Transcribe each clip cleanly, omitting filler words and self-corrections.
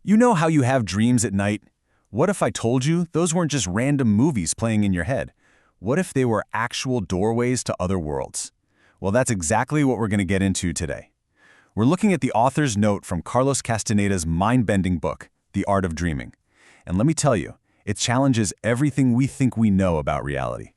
You know how you have dreams at night? What if I told you those weren't just random movies playing in your head? What if they were actual doorways to other worlds? Well, that's exactly what we're going to get into today. We're looking at the author's note from Carlos Castaneda's mind-bending book, The Art of Dreaming. And let me tell you, it challenges everything we think we know about reality.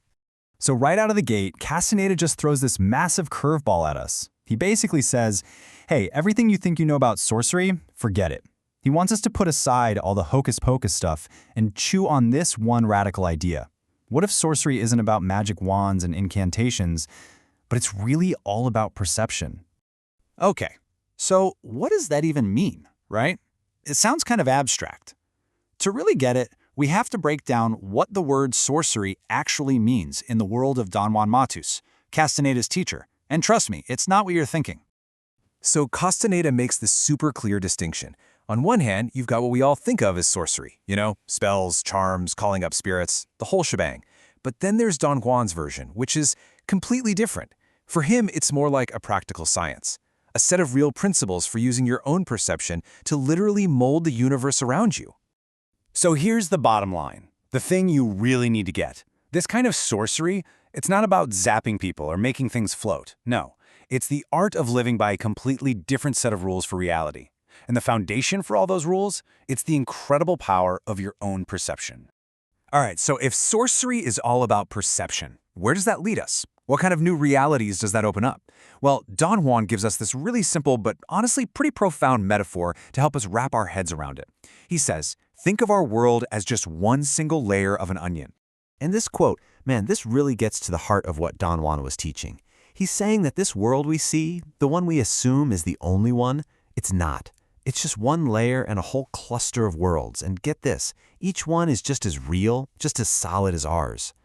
So right out of the gate, Castaneda just throws this massive curveball at us. He basically says, hey, everything you think you know about sorcery, forget it. He wants us to put aside all the hocus-pocus stuff and chew on this one radical idea. What if sorcery isn't about magic wands and incantations, but it's really all about perception? Okay, so what does that even mean, right? It sounds kind of abstract. To really get it, we have to break down what the word sorcery actually means in the world of Don Juan Matus, Castaneda's teacher. And trust me, it's not what you're thinking. So Castaneda makes this super clear distinction. On one hand, you've got what we all think of as sorcery, spells, charms, calling up spirits, the whole shebang. But then there's Don Juan's version, which is completely different. For him, it's more like a practical science, a set of real principles for using your own perception to literally mold the universe around you. So here's the bottom line, the thing you really need to get. This kind of sorcery, it's not about zapping people or making things float. No, it's the art of living by a completely different set of rules for reality. And the foundation for all those rules, it's the incredible power of your own perception. All right, so if sorcery is all about perception, where does that lead us? What kind of new realities does that open up? Well, Don Juan gives us this really simple but honestly pretty profound metaphor to help us wrap our heads around it. He says, think of our world as just one single layer of an onion. And this quote, man, this really gets to the heart of what Don Juan was teaching. He's saying that this world we see, the one we assume is the only one, it's not. It's just one layer and a whole cluster of worlds. And get this, each one is just as real, just as solid as ours.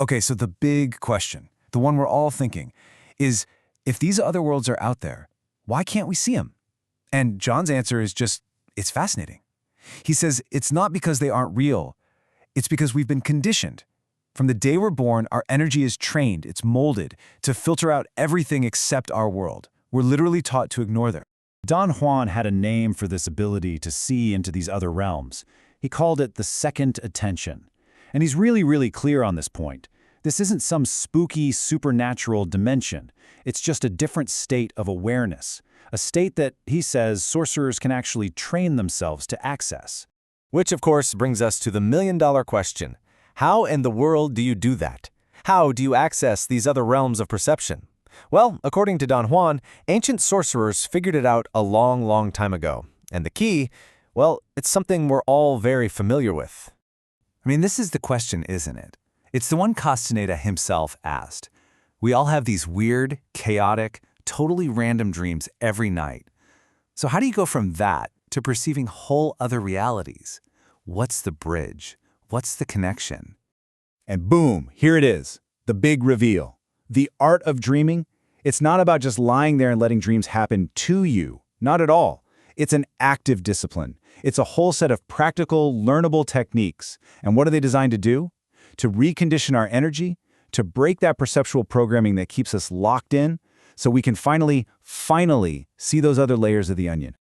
Okay, so the big question, the one we're all thinking, is if these other worlds are out there, why can't we see them? And John's answer is just, it's fascinating. He says it's not because they aren't real, it's because we've been conditioned. From the day we're born, our energy is trained, it's molded, to filter out everything except our world. We're literally taught to ignore them. Don Juan had a name for this ability to see into these other realms. He called it the second attention. And he's really clear on this point. This isn't some spooky, supernatural dimension. It's just a different state of awareness. A state that, he says, sorcerers can actually train themselves to access. Which, of course, brings us to the million-dollar question. How in the world do you do that? How do you access these other realms of perception? Well, according to Don Juan, ancient sorcerers figured it out a long time ago. And the key, well, it's something we're all very familiar with. I mean, this is the question, isn't it? It's the one Castaneda himself asked. We all have these weird, chaotic, totally random dreams every night. So how do you go from that to perceiving whole other realities? What's the bridge? What's the connection? And boom, here it is, the big reveal. The art of dreaming, it's not about just lying there and letting dreams happen to you. Not at all. It's an active discipline. It's a whole set of practical, learnable techniques. And what are they designed to do? To recondition our energy, to break that perceptual programming that keeps us locked in, so we can finally see those other layers of the onion.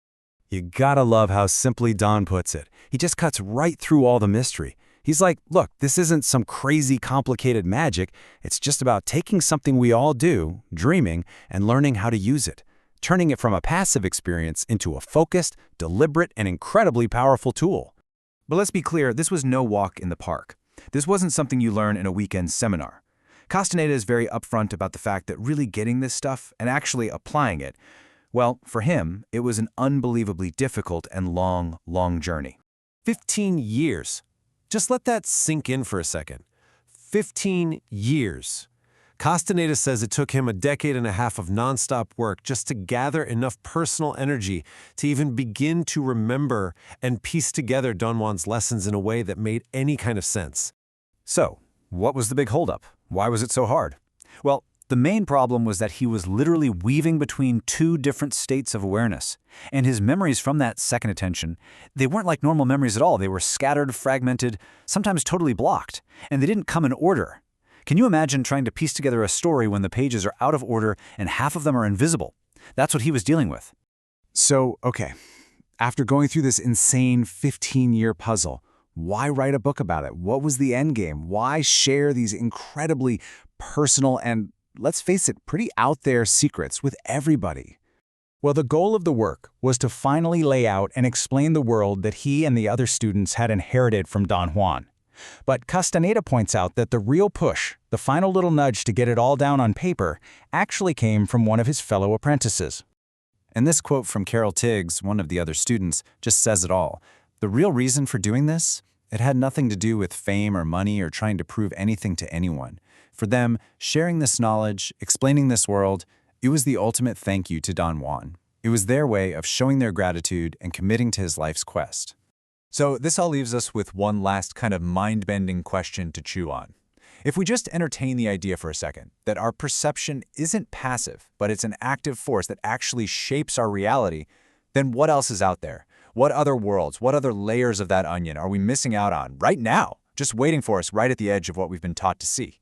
You gotta love how simply Don puts it. He just cuts right through all the mystery. He's like, look, this isn't some crazy complicated magic. It's just about taking something we all do, dreaming, and learning how to use it, turning it from a passive experience into a focused, deliberate, and incredibly powerful tool. But let's be clear, this was no walk in the park. This wasn't something you learn in a weekend seminar. Castaneda is very upfront about the fact that really getting this stuff and actually applying it, well, for him, it was an unbelievably difficult and long journey. 15 years. Just let that sink in for a second. 15 years. Castaneda says it took him a decade and a half of nonstop work just to gather enough personal energy to even begin to remember and piece together Don Juan's lessons in a way that made any kind of sense. So, what was the big holdup? Why was it so hard? Well, the main problem was that he was literally weaving between two different states of awareness. And his memories from that second attention, they weren't like normal memories at all. They were scattered, fragmented, sometimes totally blocked. And they didn't come in order. Can you imagine trying to piece together a story when the pages are out of order and half of them are invisible? That's what he was dealing with. So, okay, After going through this insane 15-year puzzle, why write a book about it? What was the end game? Why share these incredibly personal and, let's face it, pretty out there secrets with everybody? Well, the goal of the work was to finally lay out and explain the world that he and the other students had inherited from Don Juan. But Castaneda points out that the real push, the final little nudge to get it all down on paper, actually came from one of his fellow apprentices. And this quote from Carol Tiggs, one of the other students, just says it all. The real reason for doing this? It had nothing to do with fame or money or trying to prove anything to anyone. For them, sharing this knowledge, explaining this world, it was the ultimate thank you to Don Juan. It was their way of showing their gratitude and committing to his life's quest. So this all leaves us with one last kind of mind-bending question to chew on. If we just entertain the idea for a second that our perception isn't passive, but it's an active force that actually shapes our reality, then what else is out there? What other worlds, what other layers of that onion are we missing out on right now, just waiting for us right at the edge of what we've been taught to see?